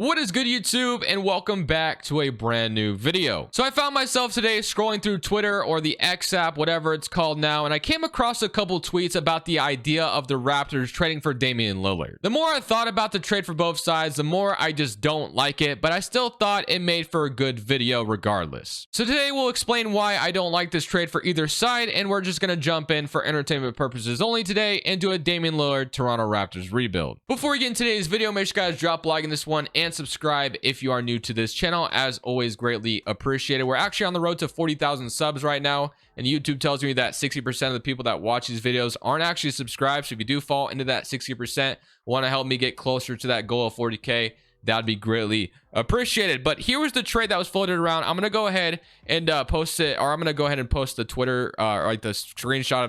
What is good, YouTube, and welcome back to a brand new video. So I found myself today scrolling through Twitter, or the X app, whatever it's called now, and I came across a couple tweets about the idea of the Raptors trading for Damian Lillard. The more I thought about the trade for both sides, the more I just don't like it, but I still thought it made for a good video regardless. So today we'll explain why I don't like this trade for either side, and we're just gonna jump in for entertainment purposes only today and do a Damian Lillard Toronto Raptors rebuild. Before we get into today's video, make sure you guys drop a like on this one and subscribe if you are new to this channel. As always, greatly appreciated. We're actually on the road to 40,000 subs right now, and YouTube tells me that 60% of the people that watch these videos aren't actually subscribed. So if you do fall into that 60%, want to help me get closer to that goal of 40k, that'd be greatly appreciated. But here was the trade that was floated around. I'm gonna go ahead and post it, or I'm gonna go ahead and post the Twitter, or like the screenshot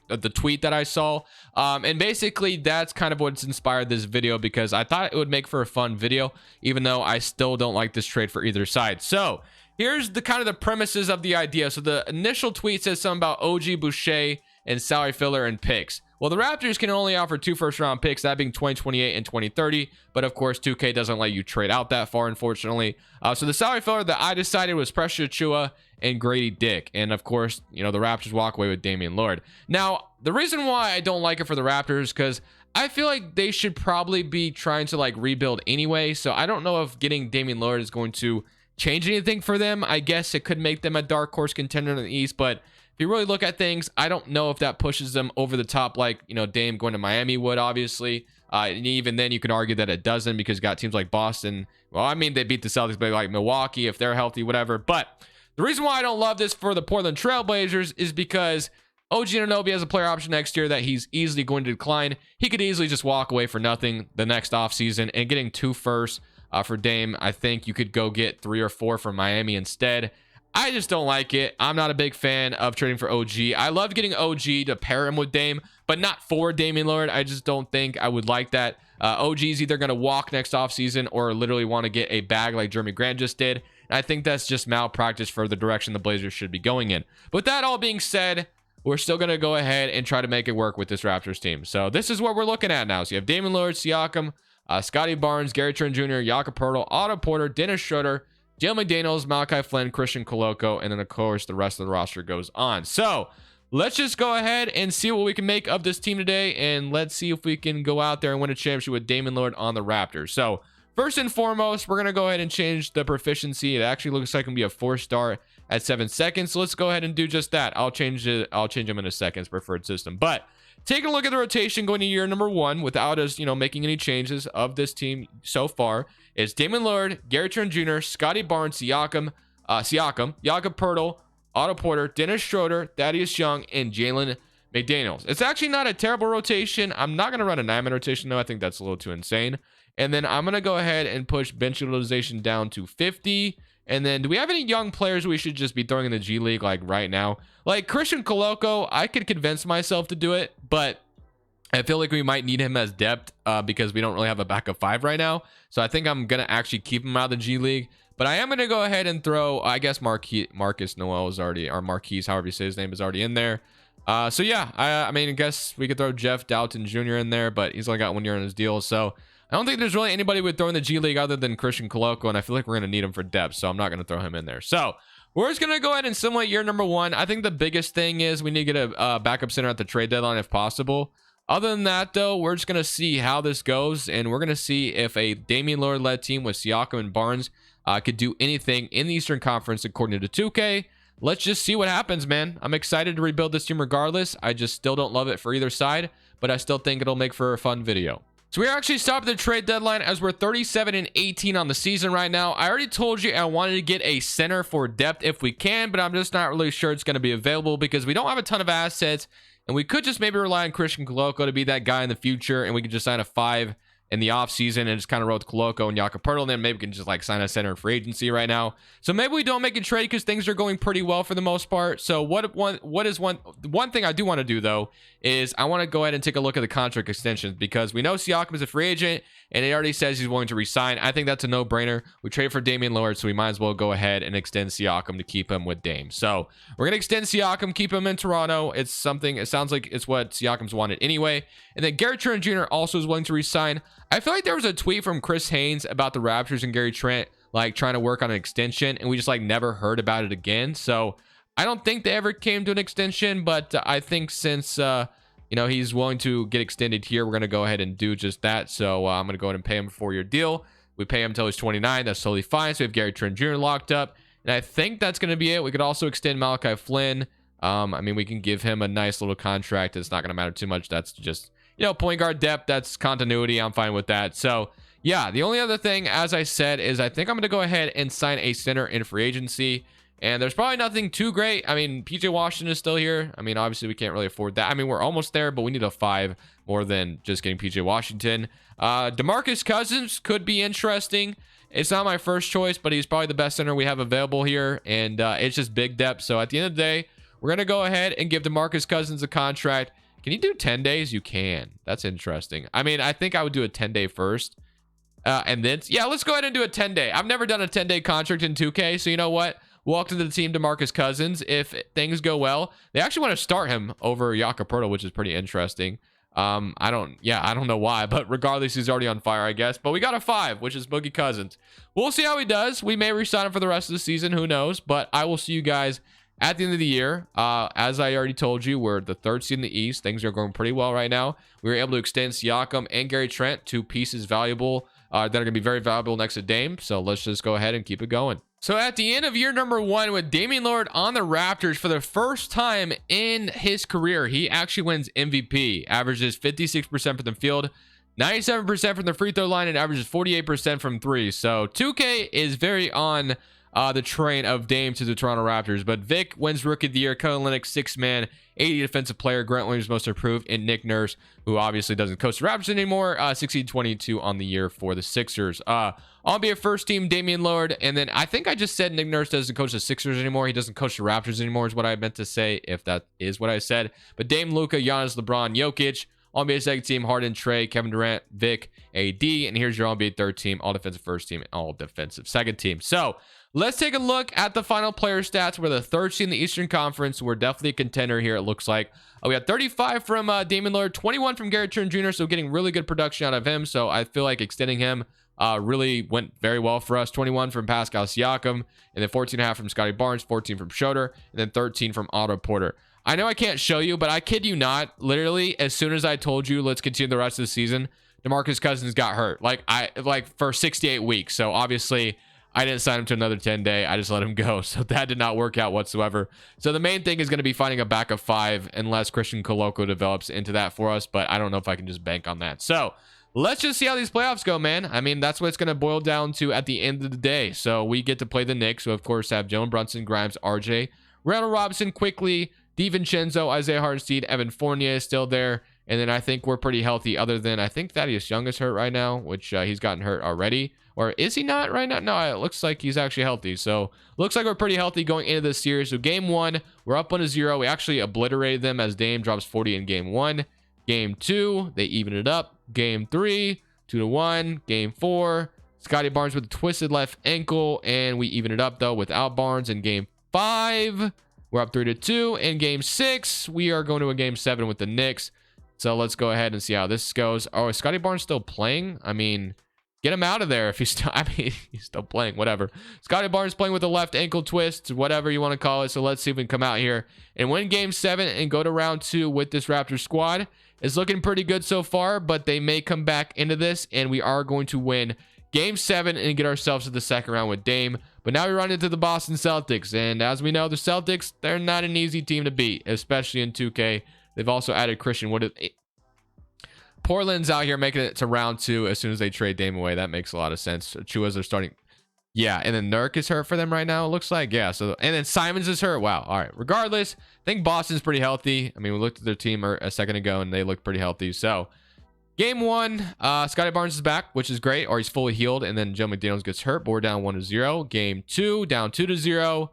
of the tweet that I saw. And basically that's kind of what's inspired this video, because I thought it would make for a fun video, even though I still don't like this trade for either side. So here's the kind of the premises of the idea. So the initial tweet says something about OG, Boucher, and salary filler and picks. Well, the Raptors can only offer 2 first-round picks, that being 2028 and 2030. But of course, 2K doesn't let you trade out that far, unfortunately. So the salary filler that I decided was Precious Achiuwa and Grady Dick. And of course, you know, the Raptors walk away with Damian Lillard. Now, the reason why I don't like it for the Raptors, because I feel like they should probably be trying to like rebuild anyway. So I don't know if getting Damian Lillard is going to change anything for them. I guess it could make them a dark horse contender in the East, but if you really look at things, I don't know if that pushes them over the top like, you know, Dame going to Miami would, obviously. And even then, you can argue that it doesn't, because you got teams like Boston. Well, I mean, they beat the Celtics, but like Milwaukee, if they're healthy, whatever. But the reason why I don't love this for the Portland Trailblazers is because OG Anunoby has a player option next year that he's easily going to decline. He could easily just walk away for nothing the next offseason, and getting 2 firsts for Dame, I think you could go get 3 or 4 from Miami instead. I just don't like it. I'm not a big fan of trading for OG. I love getting OG to pair him with Dame, but not for Damian Lillard. I just don't think I would like that. OG's either going to walk next offseason or literally want to get a bag like Jeremy Grant just did. And I think that's just malpractice for the direction the Blazers should be going in. But with that all being said, we're still going to go ahead and try to make it work with this Raptors team. So this is what we're looking at now. So you have Damian Lillard, Siakam, Scotty Barnes, Gary Trent Jr., Jakob Poeltl, Otto Porter, Dennis Schroeder, Jalen McDaniels, Malachi Flynn, Christian Koloko, and then of course the rest of the roster goes on. So let's just go ahead and see what we can make of this team today, and let's see if we can go out there and win a championship with Damian Lillard on the Raptors. So first and foremost, we're going to go ahead and change the proficiency. It actually looks like it can be a 4-star at 7 seconds. So let's go ahead and do just that. I'll change it. I'll change them in a second, preferred system. But taking a look at the rotation going to year number 1 without us, you know, making any changes of this team so far, is Damian Lillard, Gary Trent Jr., Scotty Barnes, Jakob Poeltl, Otto Porter, Dennis Schroeder, Thaddeus Young, and Jalen McDaniels. It's actually not a terrible rotation. I'm not going to run a 9-man rotation, though. I think that's a little too insane. And then I'm going to go ahead and push bench utilization down to 50. And then do we have any young players we should just be throwing in the G League like right now? Like Christian Koloko, I could convince myself to do it, but I feel like we might need him as depth because we don't really have a backup 5 right now. So I think I'm going to actually keep him out of the G League. But I am going to go ahead and throw, I guess Marcus Noel is already, or Marquise, however you say his name, is already in there. So yeah, I mean, I guess we could throw Jeff Doughton Jr. in there, but he's only got 1 year on his deal. So I don't think there's really anybody we'd throw in the G League other than Christian Koloko, and I feel like we're going to need him for depth, so I'm not going to throw him in there. So we're just going to go ahead and simulate year number 1. I think the biggest thing is we need to get a backup center at the trade deadline if possible. Other than that, though, we're just going to see how this goes, and we're going to see if a Damian Lillard-led team with Siakam and Barnes could do anything in the Eastern Conference according to 2K. Let's just see what happens, man. I'm excited to rebuild this team regardless. I just still don't love it for either side, but I still think it'll make for a fun video. So we actually stopped the trade deadline as we're 37-18 on the season right now. I already told you I wanted to get a center for depth if we can, but I'm just not really sure it's going to be available because we don't have a ton of assets, and we could just maybe rely on Christian Koloko to be that guy in the future, and we could just sign a 5 in the offseason and just kind of roll with Koloko and Jakob Poeltl, and then maybe we can just like sign a center in free agency right now. So maybe we don't make a trade because things are going pretty well for the most part. So one thing I do want to do though is I want to go ahead and take a look at the contract extensions, because we know Siakam is a free agent and he already says he's willing to resign. I think that's a no-brainer. We traded for Damian Lillard, so we might as well go ahead and extend Siakam to keep him with Dame. So we're gonna extend Siakam, keep him in Toronto. It sounds like it's what Siakam's wanted anyway. And then Gary Trent Jr. also is willing to resign. I feel like there was a tweet from Chris Haynes about the Raptors and Gary Trent like trying to work on an extension, and we just like never heard about it again. So I don't think they ever came to an extension, but I think since he's willing to get extended here, we're gonna go ahead and do just that. So I'm gonna go ahead and pay him a 4-year deal. We pay him until he's 29. That's totally fine. So we have Gary Trent Jr. locked up, and I think that's gonna be it. We could also extend Malachi Flynn. I mean, we can give him a nice little contract. It's not gonna matter too much. That's just point guard depth. That's continuity. I'm fine with that. So yeah, the only other thing, as I said, is I think I'm gonna go ahead and sign a center in free agency. And there's probably nothing too great. I mean, PJ Washington is still here. I mean, obviously we can't really afford that. I mean, we're almost there, but we need a 5 more than just getting PJ Washington. DeMarcus Cousins could be interesting. It's not my first choice, but he's probably the best center we have available here. And it's just big depth. So at the end of the day, we're going to go ahead and give DeMarcus Cousins a contract. Can you do 10 days? You can. That's interesting. I mean, I think I would do a 10-day first. And then, yeah, let's go ahead and do a 10-day. I've never done a 10-day contract in 2K. So you know what? Welcome to the team, DeMarcus Cousins. If things go well, they actually want to start him over Jakob Poeltl, which is pretty interesting. I don't know why, but regardless, he's already on fire, I guess. But we got a 5, which is Boogie Cousins. We'll see how he does. We may re-sign him for the rest of the season. Who knows? But I will see you guys at the end of the year. As I already told you, we're the 3rd seed in the East. Things are going pretty well right now. We were able to extend Siakam and Gary Trent, 2 pieces valuable that are going to be very valuable next to Dame. So let's just go ahead and keep it going. So at the end of year number 1 with Damian Lillard on the Raptors for the first time in his career, he actually wins MVP. Averages 56% from the field, 97% from the free throw line, and averages 48% from 3. So 2K is very on the train of Dame to the Toronto Raptors. But Vic wins Rookie of the Year, Kelly Olynyk 6th man, 80 defensive player, Grant Williams most improved, and Nick Nurse, who obviously doesn't coach the Raptors anymore, 16-22 on the year for the Sixers. I'll be a first team Damian Lillard, and then I think I just said Nick Nurse doesn't coach the Sixers anymore. He doesn't coach the Raptors anymore is what I meant to say, if that is what I said. But Dame, Luka, Giannis, LeBron, Jokic, All-NBA second team, Harden, Trey, Kevin Durant, Vic, AD, and here's your All-NBA third team, all defensive first team, and all defensive second team. So let's take a look at the final player stats. We're the 3rd seed in the Eastern Conference. We're definitely a contender here, it looks like. We got 35 from Damian Lillard, 21 from Gary Trent Jr., so getting really good production out of him. So I feel like extending him really went very well for us. 21 from Pascal Siakam, and then 14.5 from Scotty Barnes, 14 from Schroeder, and then 13 from Otto Porter. I know I can't show you, but I kid you not, literally, as soon as I told you let's continue the rest of the season, DeMarcus Cousins got hurt. Like for 68 weeks. So obviously I didn't sign him to another 10-day. I just let him go. So that did not work out whatsoever. So the main thing is going to be finding a backup 5 unless Christian Koloko develops into that for us. But I don't know if I can just bank on that. So let's just see how these playoffs go, man. I mean, that's what it's going to boil down to at the end of the day. So we get to play the Knicks, who of course have Jalen Brunson, Grimes, RJ, Randall Robinson, Quickly, DiVincenzo, Isaiah Hartenstein, Evan Fournier is still there. And then I think we're pretty healthy other than I think Thaddeus Young is hurt right now, which he's gotten hurt already. Or is he not right now? No, it looks like he's actually healthy. So looks like we're pretty healthy going into this series. So game 1, we're up 1-0. We actually obliterated them as Dame drops 40 in game 1. Game 2, they even it up. Game 3, 2-1. Game 4, Scotty Barnes with a twisted left ankle, and we even it up though without Barnes. In game 5, we're up 3-2. In game 6, we are going to a game 7 with the Knicks. So let's go ahead and see how this goes. Oh, is Scotty Barnes still playing? I mean, get him out of there if he's still, he's still playing, whatever. Scotty Barnes playing with a left ankle twist, whatever you want to call it. So let's see if we can come out here and win game 7 and go to round 2 with this Raptors squad. It's looking pretty good so far, but they may come back into this and we are going to win game 7 and get ourselves to the second round with Dame. But now we run into the Boston Celtics. And as we know, the Celtics, they're not an easy team to beat, especially in 2K. They've also added Christian Wood. Portland's out here making it to round 2 as soon as they trade Dame away. That makes a lot of sense. Chua's are starting. Yeah, and then Nurk is hurt for them right now, it looks like. Yeah, so and then Simons is hurt. Wow. All right. Regardless, I think Boston's pretty healthy. I mean, we looked at their team a second ago and they looked pretty healthy. So game 1, Scotty Barnes is back, which is great, or he's fully healed, and then Joe McDaniels gets hurt, but we're down 1-0. Game 2, down 2-0.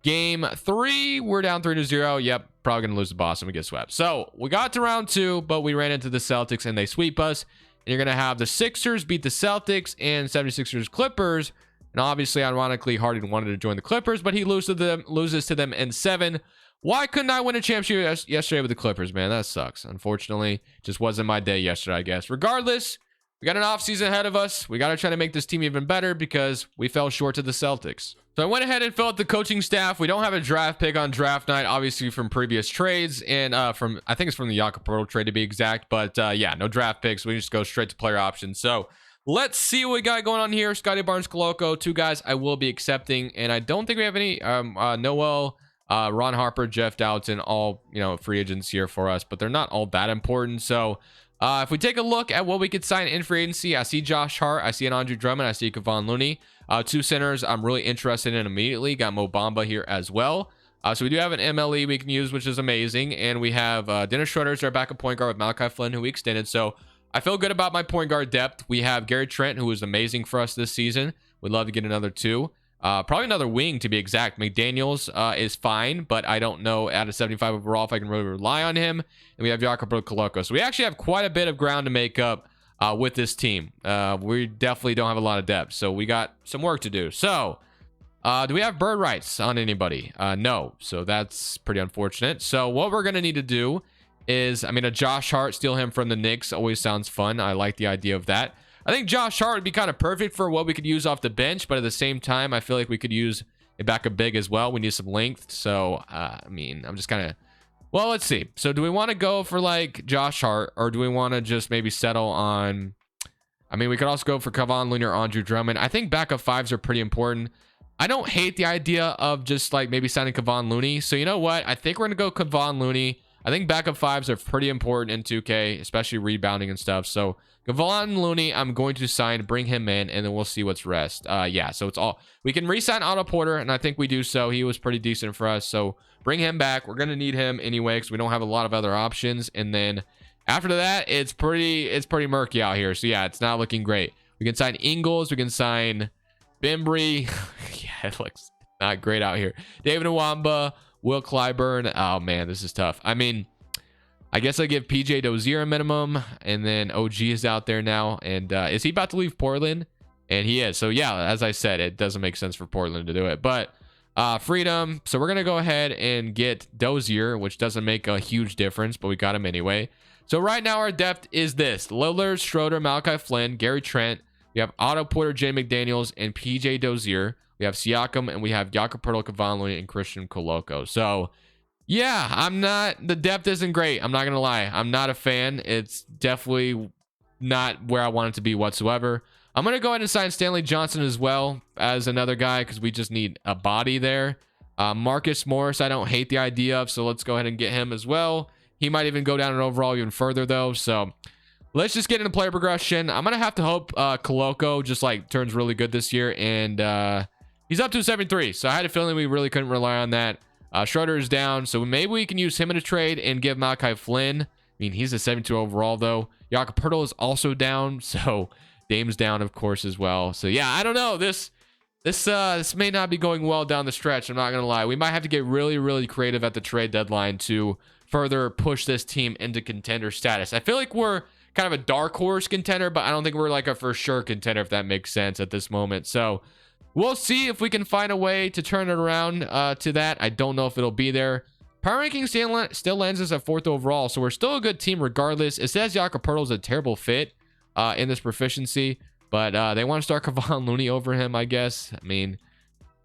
Game 3, we're down 3-0. Yep, probably gonna lose to Boston. We get swept. So we got to round 2, but we ran into the Celtics and they sweep us. And you're gonna have the Sixers beat the Celtics and 76ers Clippers. And obviously, ironically, Harden wanted to join the Clippers, but he loses to them in 7. Why couldn't I win a championship yesterday with the Clippers, man? That sucks. Unfortunately, just wasn't my day yesterday, I guess. Regardless, we got an offseason ahead of us. We got to try to make this team even better because we fell short to the Celtics. So I went ahead and filled out the coaching staff. We don't have a draft pick on draft night, obviously from previous trades and I think it's from the Jakob Poeltl trade to be exact. But yeah, no draft picks. We just go straight to player options. So let's see what we got going on here. Scotty Barnes, Koloko, 2 guys I will be accepting, and I don't think we have any. Noel, Ron Harper, Jeff Doughton, all free agents here for us, but they're not all that important. So if we take a look at what we could sign in free agency, I see Josh Hart, I see an Andre Drummond, I see Kevon Looney. 2 centers I'm really interested in immediately. Got Mo Bamba here as well. So we do have an MLE we can use, which is amazing, and we have Dennis Schroeder as our backup point guard with Malachi Flynn, who we extended. So I feel good about my point guard depth. We have Gary Trent, who was amazing for us this season. We'd love to get another 2. Probably another wing to be exact. McDaniels is fine, but I don't know out of 75 overall if I can really rely on him. And we have Jakob Koloko. So we actually have quite a bit of ground to make up with this team. We definitely don't have a lot of depth, so we got some work to do. So do we have bird rights on anybody? No, so that's pretty unfortunate. So what we're gonna need to do is, a Josh Hart, steal him from the Knicks always sounds fun. I like the idea of that. I think Josh Hart would be kind of perfect for what we could use off the bench, but at the same time, I feel like we could use a backup big as well. We need some length. So, I'm just kind of, well, let's see. So do we want to go for like Josh Hart, or do we want to just maybe settle on, we could also go for Kevon Looney or Andre Drummond. I think backup 5s are pretty important. I don't hate the idea of just like maybe signing Kevon Looney. So you know what? I think we're going to go Kevon Looney. I think backup 5s are pretty important in 2K, especially rebounding and stuff. So Kevon Looney, I'm going to sign, bring him in, and then we'll see what's rest. Yeah, so it's all, we can re-sign Otto Porter, and I think we do so. He was pretty decent for us, so bring him back. We're going to need him anyway because we don't have a lot of other options. And then after that, it's pretty murky out here. So yeah, it's not looking great. We can sign Ingles. We can sign Bembry. Yeah, it looks not great out here. David Nwamba, Will Clyburn. Oh man, this is tough. I guess I give PJ Dozier a minimum, and then OG is out there now. And is he about to leave Portland? And he is. So yeah, as I said, it doesn't make sense for Portland to do it. But freedom. So we're gonna go ahead and get Dozier, which doesn't make a huge difference, but we got him anyway. So right now our depth is this: Lillard, Schroeder, Malachi Flynn, Gary Trent. We have Otto Porter, Jay McDaniels, and PJ Dozier. We have Siakam, and we have Jakob Poeltl, Kevon Looney, and Christian Koloko. So yeah, the depth isn't great. I'm not going to lie. I'm not a fan. It's definitely not where I want it to be whatsoever. I'm going to go ahead and sign Stanley Johnson as well as another guy because we just need a body there. Marcus Morris, I don't hate the idea of, so let's go ahead and get him as well. He might even go down in overall even further though. So let's just get into player progression. I'm going to have to hope Koloko just like turns really good this year. And he's up to 73. So I had a feeling we really couldn't rely on that. Schroeder is down, so maybe we can use him in a trade and give Malachi Flynn. He's a 72 overall though. Jakob Poeltl is also down, so Dame's down of course as well. So yeah, I don't know. This may not be going well down the stretch. I'm not gonna lie. We might have to get really creative at the trade deadline to further push this team into contender status. I feel like we're kind of a dark horse contender, but I don't think we're like a for sure contender, if that makes sense at this moment. So we'll see if we can find a way to turn it around to that. I don't know if it'll be there. Power ranking still lands us at 4th overall, so we're still a good team regardless. It says Jakob Poeltl is a terrible fit in this proficiency, but they want to start Kevon Looney over him, I guess.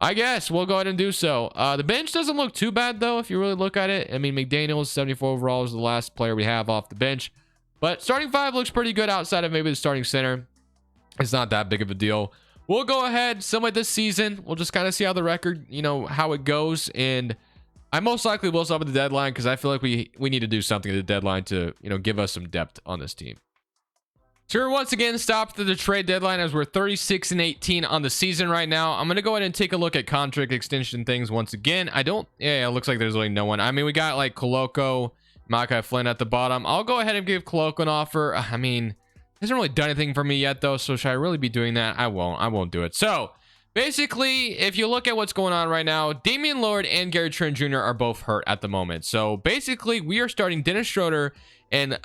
I guess we'll go ahead and do so. The bench doesn't look too bad, though, if you really look at it. McDaniels, 74 overall, is the last player we have off the bench. But starting 5 looks pretty good outside of maybe the starting center. It's not that big of a deal. We'll go ahead, similar this season. We'll just kind of see how the record, how it goes. And I most likely will stop at the deadline because I feel like we need to do something at the deadline to, give us some depth on this team. So we're once again stopped at the trade deadline as we're 36-18 on the season right now. I'm going to go ahead and take a look at contract extension things once again. It looks like there's really no one. We got like Koloko, Malachi Flynn at the bottom. I'll go ahead and give Koloko an offer. Hasn't really done anything for me yet though, so should I really be doing that? I won't do it. So basically, if you look at what's going on right now, Damian Lillard and Gary Trent Jr. are both hurt at the moment. So basically, we are starting Dennis Schroeder and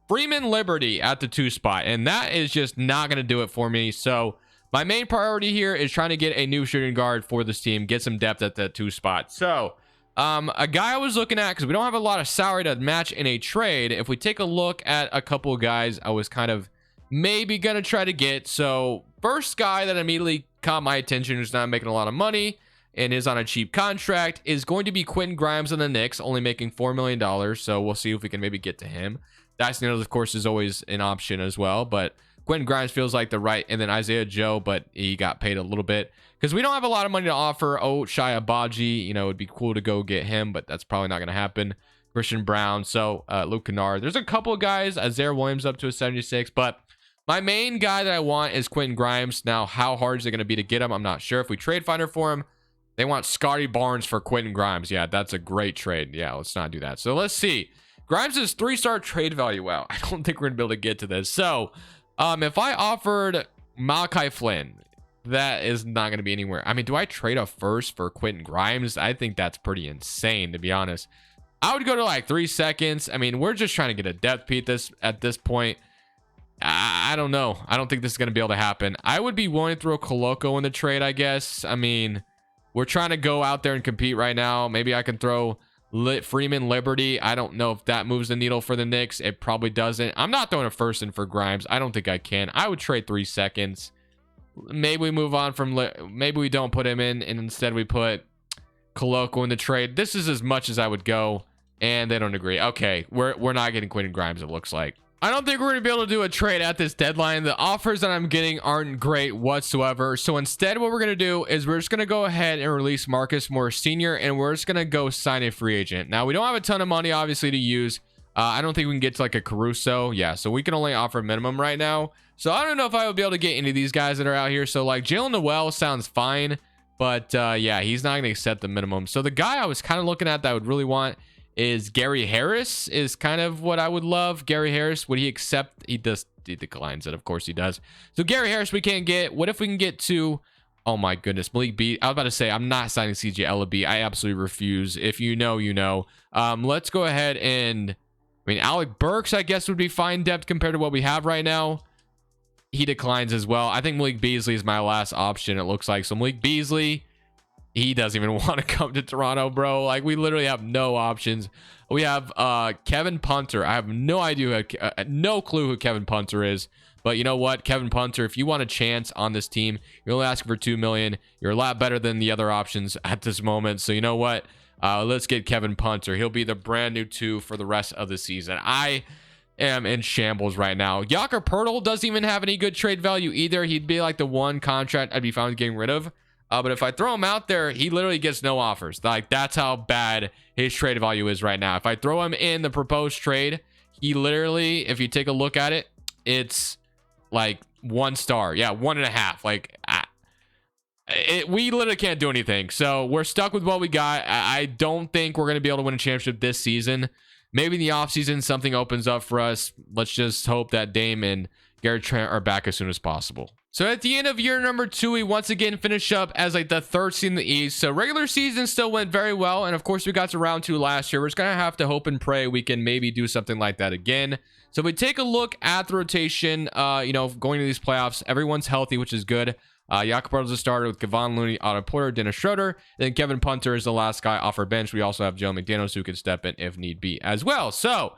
Freeman Liberty at the 2 spot, and that is just not going to do it for me. So my main priority here is trying to get a new shooting guard for this team, get some depth at that 2 spot. So A guy I was looking at, because we don't have a lot of salary to match in a trade. If we take a look at a couple of guys I was kind of maybe gonna try to get. So first guy that immediately caught my attention, who's not making a lot of money and is on a cheap contract, is going to be Quentin Grimes on the Knicks, only making $4 million. So we'll see if we can maybe get to him. Dyson Daniels, of course, is always an option as well, but Quentin Grimes feels like the right, and then Isaiah Joe, but he got paid a little bit because we don't have a lot of money to offer. Oh, Shai Abaji, it'd be cool to go get him, but that's probably not going to happen. Christian Brown, so Luke Kennard. There's a couple of guys. Isaiah Williams up to a 76, but my main guy that I want is Quentin Grimes. Now, how hard is it going to be to get him? I'm not sure. If we trade finder for him, they want Scotty Barnes for Quentin Grimes. Yeah, that's a great trade. Yeah, let's not do that. So let's see. Grimes is 3-star trade value. Wow, I don't think we're gonna be able to get to this. So if I offered Malachi Flynn, that is not gonna be anywhere. I mean, do I trade a first for Quentin Grimes? I think that's pretty insane, to be honest. I would go to like 3 seconds. I mean, we're just trying to get a depth piece at this point. I don't know. I don't think this is gonna be able to happen. I would be willing to throw Koloko in the trade, I guess. I mean, we're trying to go out there and compete right now. Maybe I can throw Freeman Liberty. I don't know if that moves the needle for the Knicks. It probably doesn't. I'm not throwing a first in for Grimes. I don't think I can. I would trade 3 seconds. Maybe we move on from, maybe we don't put him in and instead we put Koloko in the trade. This is as much as I would go, and they don't agree. Okay, we're not getting Quentin Grimes, it looks like. I don't think we're going to be able to do a trade at this deadline. The offers that I'm getting aren't great whatsoever. So instead, what we're going to do is we're just going to go ahead and release Marcus Morris Sr. and we're just going to go sign a free agent. Now, we don't have a ton of money, obviously, to use. I don't think we can get to like a Caruso. Yeah, so we can only offer minimum right now. So I don't know if I would be able to get any of these guys that are out here. So like Jalen Noel sounds fine. But yeah, he's not going to accept the minimum. So the guy I was kind of looking at that I would really want is Gary Harris, is kind of what I would love. Gary Harris, would he accept? He declines it. Of course he does. So Gary Harris we can't get. What if we can get to, oh my goodness, Malik B. I was about to say, I'm not signing CJ Ellaby. I absolutely refuse. If you know, you know. Let's go ahead and, I mean, Alec Burks, I guess, would be fine depth compared to what we have right now. He declines as well. I think Malik Beasley is my last option, it looks like. So Malik Beasley, he doesn't even want to come to Toronto, bro. Like, we literally have no options. We have Kevin Punter. I have no idea, no clue who Kevin Punter is. But you know what, Kevin Punter, if you want a chance on this team, you're only asking for $2 million. You're a lot better than the other options at this moment. So you know what? Let's get Kevin Punter. He'll be the brand new 2 for the rest of the season. I am in shambles right now. Jakob Poeltl doesn't even have any good trade value either. He'd be like the one contract I'd be fine with getting rid of. But if I throw him out there, he literally gets no offers. Like, that's how bad his trade value is right now. If I throw him in the proposed trade, he literally, if you take a look at it, it's like 1 star. Yeah, 1.5. Like, we literally can't do anything. So we're stuck with what we got. I don't think we're going to be able to win a championship this season. Maybe in the offseason, something opens up for us. Let's just hope that Dame and Garrett Trent are back as soon as possible. So at the end of year number 2, we once again finish up as like the 3rd seed in the East. So regular season still went very well. And of course, we got to round 2 last year. We're just going to have to hope and pray we can maybe do something like that again. So if we take a look at the rotation, going to these playoffs, everyone's healthy, which is good. Jakob Poeltl is a starter with Kevon Looney, Otto Porter, Dennis Schroeder. And then Kevin Punter is the last guy off our bench. We also have Joe McDaniels who can step in if need be as well. So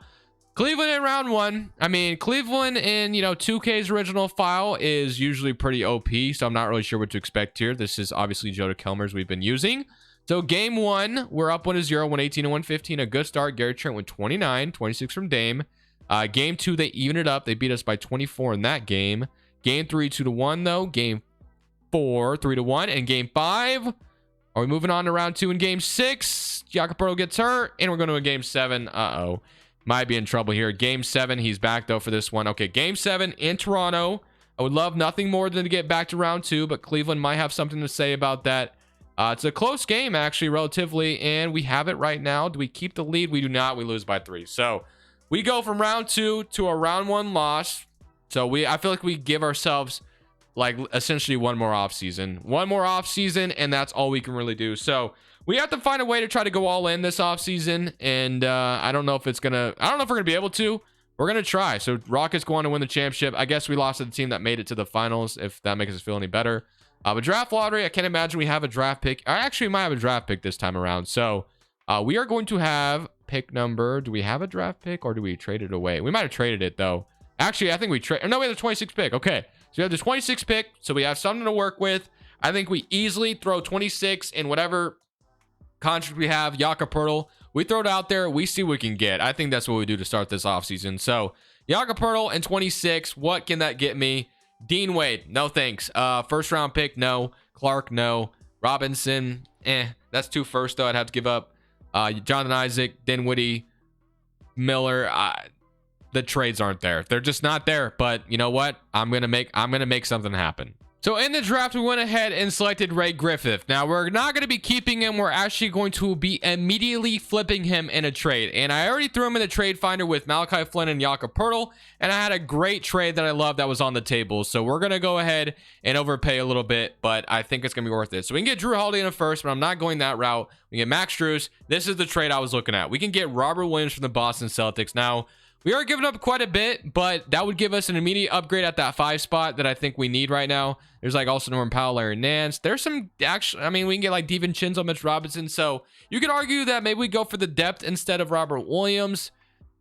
Cleveland in round 1. I mean, Cleveland in, 2K's original file is usually pretty OP, so I'm not really sure what to expect here. This is obviously Joe Kelmers we've been using. So game 1, we're up 1-0, 118 and 115. A good start. Garrett Trent with 29, 26 from Dame. Game 2, they even it up. They beat us by 24 in that game. Game 3, 2-1 though. Game 4, 3-1. And game 5, are we moving on to round 2 in game 6? Jakob Poeltl gets hurt, and we're going to a game 7. Uh-oh. Might be in trouble here. Game 7, he's back though for this one. Okay, game 7 in Toronto. I would love nothing more than to get back to round 2, but Cleveland might have something to say about that. It's a close game, actually, relatively, and we have it right now. Do we keep the lead? We do not. We lose by 3. So we go from round 2 to a round 1 loss. So I feel like we give ourselves like essentially one more offseason. One more offseason, and that's all we can really do. So we have to find a way to try to go all in this offseason, and I don't know if we're gonna be able to. We're gonna try. So Rockets go on to win the championship. I guess we lost to the team that made it to the finals, if that makes us feel any better. But draft lottery, I can't imagine we have a draft pick. I actually might have a draft pick this time around. So We are going to have pick number. Do we have a draft pick or do we trade it away? We might have traded it though. Actually, I think we trade. No, we have the 26th pick. Okay, so we have the 26th pick, so we have something to work with. I think we easily throw 26 in whatever contract we have. Yakapurtle, we throw it out there. We see what we can get. I think that's what we do to start this offseason. So Yakapurtle and 26. What can that get me? Dean Wade, no thanks. First round pick, no. Clark, no. Robinson, that's 2 firsts though. I'd have to give up. Jonathan Isaac, Dinwiddie, Miller. The trades aren't there. They're just not there. But you know what? I'm gonna make something happen. So in the draft, we went ahead and selected Ray Griffith. Now, we're not going to be keeping him. We're actually going to be immediately flipping him in a trade. And I already threw him in the trade finder with Malachi Flynn and Yakapurtle. And I had a great trade that I love that was on the table. So we're going to go ahead and overpay a little bit, but I think it's going to be worth it. So we can get Drew Holiday in a first, but I'm not going that route. We get Max Strus. This is the trade I was looking at. We can get Robert Williams from the Boston Celtics. Now, we are giving up quite a bit, but that would give us an immediate upgrade at that 5 spot that I think we need right now. There's like also Norman Powell, Larry Nance. There's some actually, I mean, we can get like DiVincenzo, Mitch Robinson. So you could argue that maybe we go for the depth instead of Robert Williams.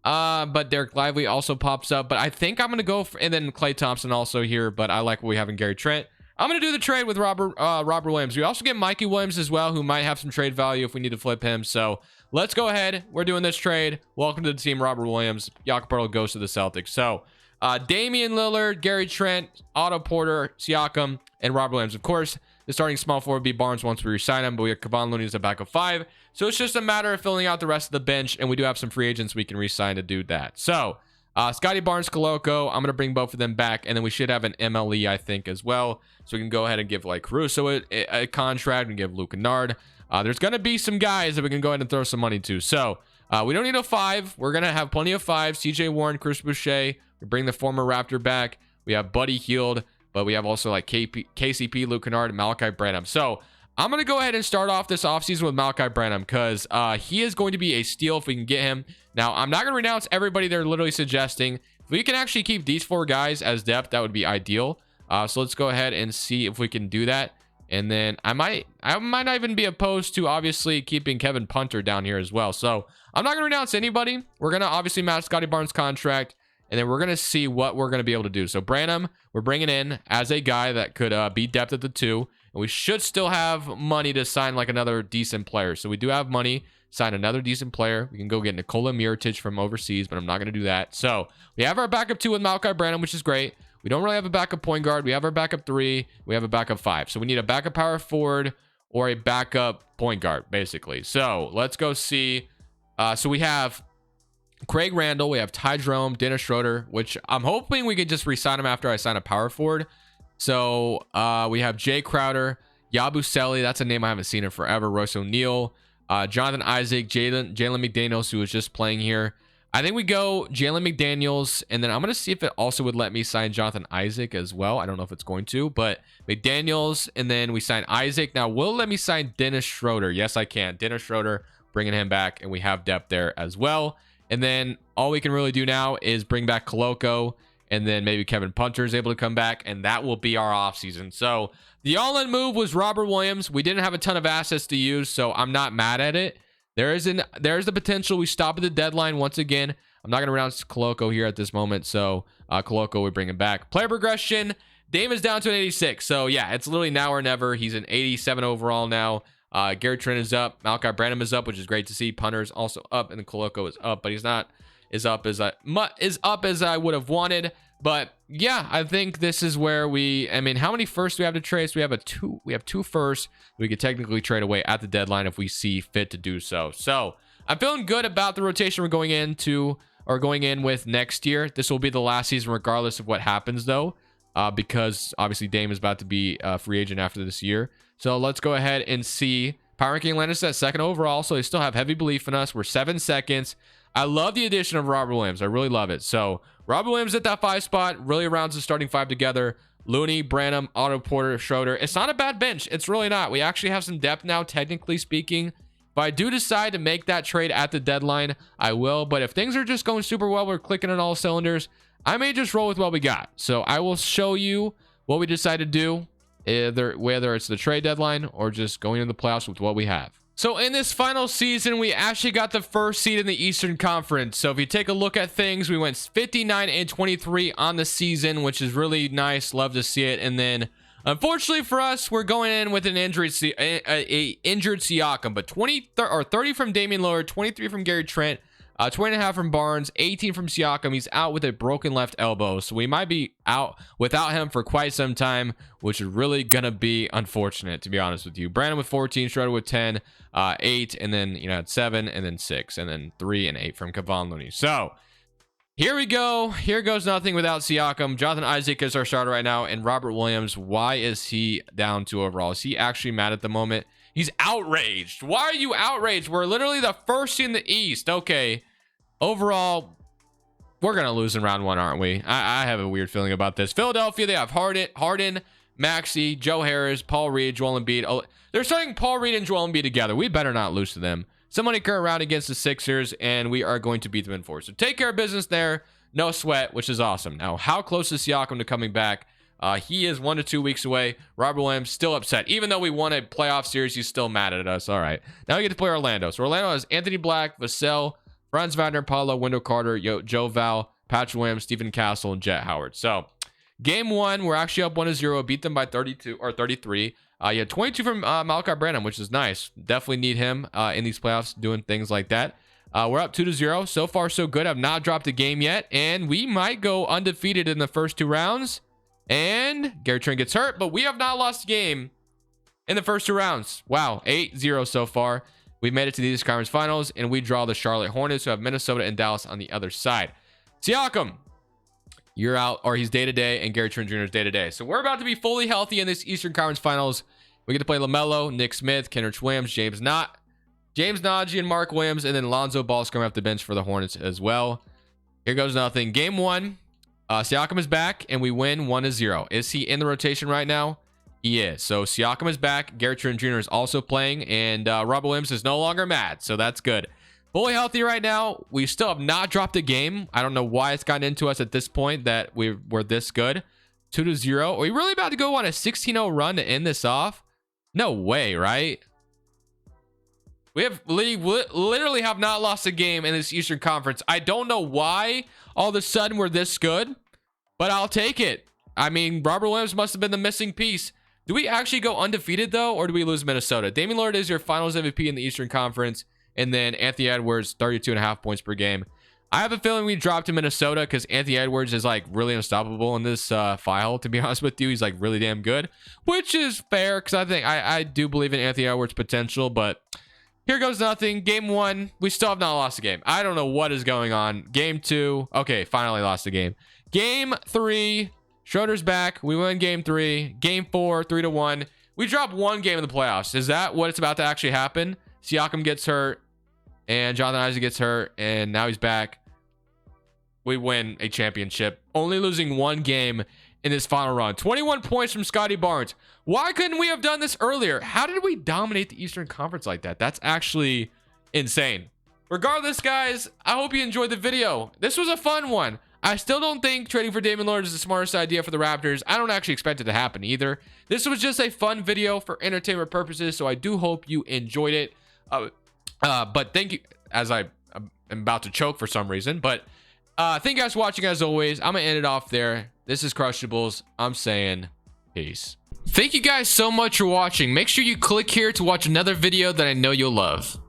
But Derek Lively also pops up. But I think I'm going to go for, and then Klay Thompson also here. But I like what we have in Gary Trent. I'm going to do the trade with Robert Williams. We also get Mikey Williams as well, who might have some trade value if we need to flip him. So let's go ahead. We're doing this trade. Welcome to the team, Robert Williams. Yakapurtle goes to the Celtics. So Damian Lillard, Gary Trent, Otto Porter, Siakam, and Robert Williams. Of course, the starting small forward would be Barnes once we resign him, but we have Kevon Looney as a backup 5. So it's just a matter of filling out the rest of the bench, and we do have some free agents we can resign to do that. So Scotty Barnes, Koloko, I'm going to bring both of them back, and then we should have an MLE, I think, as well. So we can go ahead and give like Caruso a contract and give Luke Kennard. There's going to be some guys that we can go ahead and throw some money to. So we don't need a 5. We're going to have plenty of 5. CJ Warren, Chris Boucher. We bring the former Raptor back. We have Buddy Hield, but we have also like KCP, Luke Kennard, and Malachi Branham. So I'm going to go ahead and start off this offseason with Malachi Branham because he is going to be a steal if we can get him. Now, I'm not going to renounce everybody they're literally suggesting. If we can actually keep these 4 guys as depth, that would be ideal. So let's go ahead and see if we can do that. And then I might not even be opposed to obviously keeping Kevin Punter down here as well. So I'm not going to renounce anybody. We're going to obviously match Scotty Barnes' contract. And then we're going to see what we're going to be able to do. So Branham, we're bringing in as a guy that could be depth at the 2. And we should still have money to sign like another decent player. So we do have money. Sign another decent player. We can go get Nikola Mirotic from overseas, but I'm not going to do that. So we have our backup 2 with Malachi Branham, which is great. We don't really have a backup point guard. We have our backup 3. We have a backup 5. So we need a backup power forward or a backup point guard, basically. So let's go see. So we have Craig Randall. We have Ty Jerome, Dennis Schroeder, which I'm hoping we could just re-sign him after I sign a power forward. So we have Jay Crowder, Yabusele. That's a name I haven't seen in forever. Royce O'Neal, Jonathan Isaac, Jalen McDaniels, who was just playing here. I think we go Jalen McDaniels, and then I'm going to see if it also would let me sign Jonathan Isaac as well. I don't know if it's going to, but McDaniels, and then we sign Isaac. Now, will it let me sign Dennis Schroeder? Yes, I can. Dennis Schroeder, bringing him back, and we have depth there as well. And then all we can really do now is bring back Koloko, and then maybe Kevin Punter is able to come back, and that will be our offseason. So the all-in move was Robert Williams. We didn't have a ton of assets to use, so I'm not mad at it. There's the potential we stop at the deadline once again. I'm not going to renounce Koloko here at this moment, so Koloko, we bring him back. Player progression, Dame is down to an 86. So yeah, it's literally now or never. He's an 87 overall now. Gary Trent is up. Malachi Branham is up, which is great to see. Punter is also up, and then Koloko is up, but he's not as up as I would have wanted. But yeah, I think this is where I mean, how many firsts do we have to trade? So we have 2 firsts. We could technically trade away at the deadline if we see fit to do so. So I'm feeling good about the rotation we're going in with next year. This will be the last season regardless of what happens though, because obviously Dame is about to be a free agent after this year. So let's go ahead and see. Power ranking Atlantis at 2nd overall, so they still have heavy belief in us. We're 7 seconds. I love the addition of Robert Williams. I really love it. So Robert Williams at that 5 spot really rounds the starting 5 together. Looney, Branham, Otto Porter, Schroeder. It's not a bad bench. It's really not. We actually have some depth now, technically speaking. If I do decide to make that trade at the deadline, I will. But if things are just going super well, we're clicking on all cylinders, I may just roll with what we got. So I will show you what we decide to do, whether it's the trade deadline or just going into the playoffs with what we have. So in this final season, we actually got the first seed in the Eastern Conference. So if you take a look at things, we went 59-23 on the season, which is really nice. Love to see it. And then, unfortunately for us, we're going in with an injured Siakam, but 30 from Damian Lillard, 23 from Gary Trent, 20.5 from Barnes, 18 from Siakam. He's out with a broken left elbow, so we might be out without him for quite some time, which is really gonna be unfortunate, to be honest with you. Brandon with 14, Schroeder with 10, 8, and then had 7, and then 6, and then 3 and 8 from Kevon Looney. So here we go. Here goes nothing without Siakam. Jonathan Isaac is our starter right now, and Robert Williams. Why is he down 2 overall? Is he actually mad at the moment? He's outraged. Why are you outraged? We're literally the first seed in the East. Okay. Overall, we're going to lose in round 1, aren't we? I have a weird feeling about this. Philadelphia, they have Harden, Maxey, Joe Harris, Paul Reed, Joel Embiid. Oh, they're starting Paul Reed and Joel Embiid together. We better not lose to them. Somebody current round against the Sixers, and we are going to beat them in 4. So take care of business there. No sweat, which is awesome. Now, how close is Siakam to coming back? He is 1 to 2 weeks away. Robert Williams still upset. Even though we won a playoff series, he's still mad at us. All right. Now we get to play Orlando. So Orlando has Anthony Black, Vassell, Franz Wagner, Paulo, Wendell Carter, Joe Val, Patrick Williams, Stephen Castle, and Jet Howard. So game 1, we're actually up 1-0. Beat them by 32 or 33. You had 22 from Malachi Branham, which is nice. Definitely need him in these playoffs doing things like that. We're up 2-0. So far, so good. I've not dropped a game yet, and we might go undefeated in the first 2 rounds. And Gary Trent gets hurt, but we have not lost a game in the first 2 rounds. Wow, 8-0 so far. We made it to the Eastern Conference Finals, and we draw the Charlotte Hornets, who have Minnesota and Dallas on the other side. Siakam, you're out, or he's day-to-day, and Gary Trent Jr. is day-to-day. So we're about to be fully healthy in this Eastern Conference Finals. We get to play LaMelo, Nick Smith, Kenrich Williams, James Nagy, and Mark Williams, and then Lonzo Ball's coming off the bench for the Hornets as well. Here goes nothing. Game 1. Siakam is back, and we win 1-0. Is he in the rotation right now? He is. So Siakam is back. Gary Trent Jr. is also playing, and Robert Williams is no longer mad, so that's good. Fully healthy right now. We still have not dropped a game. I don't know why it's gotten into us at this point that we're this good. 2-0. Are we really about to go on a 16-0 run to end this off? No way, right? We have literally have not lost a game in this Eastern Conference. I don't know why all of a sudden we're this good, but I'll take it. I mean, Robert Williams must have been the missing piece. Do we actually go undefeated, though, or do we lose Minnesota? Damian Lillard is your finals MVP in the Eastern Conference, and then Anthony Edwards, 32.5 points per game. I have a feeling we dropped to Minnesota because Anthony Edwards is, like, really unstoppable in this file, to be honest with you. He's, like, really damn good, which is fair because I do believe in Anthony Edwards' potential, but here goes nothing. Game 1, we still have not lost a game. I don't know what is going on. Game 2, okay, finally lost a game. Game 3, Schroeder's back. We win game 3. Game 4, 3-1. We dropped 1 game in the playoffs. Is that what's about to actually happen? Siakam gets hurt, and Jonathan Isaac gets hurt, and now he's back. We win a championship, only losing 1 game in this final run. 21 points from Scotty Barnes. Why couldn't we have done this earlier? How did we dominate the Eastern Conference like that? That's actually insane. Regardless, guys, I hope you enjoyed the video. This was a fun one. I still don't think trading for Damian Lillard is the smartest idea for the Raptors. I don't actually expect it to happen either. This was just a fun video for entertainment purposes, so I do hope you enjoyed it. But thank you, as I'm about to choke for some reason. But thank you guys for watching, as always. I'm going to end it off there. This is Crushables. I'm saying peace. Thank you guys so much for watching. Make sure you click here to watch another video that I know you'll love.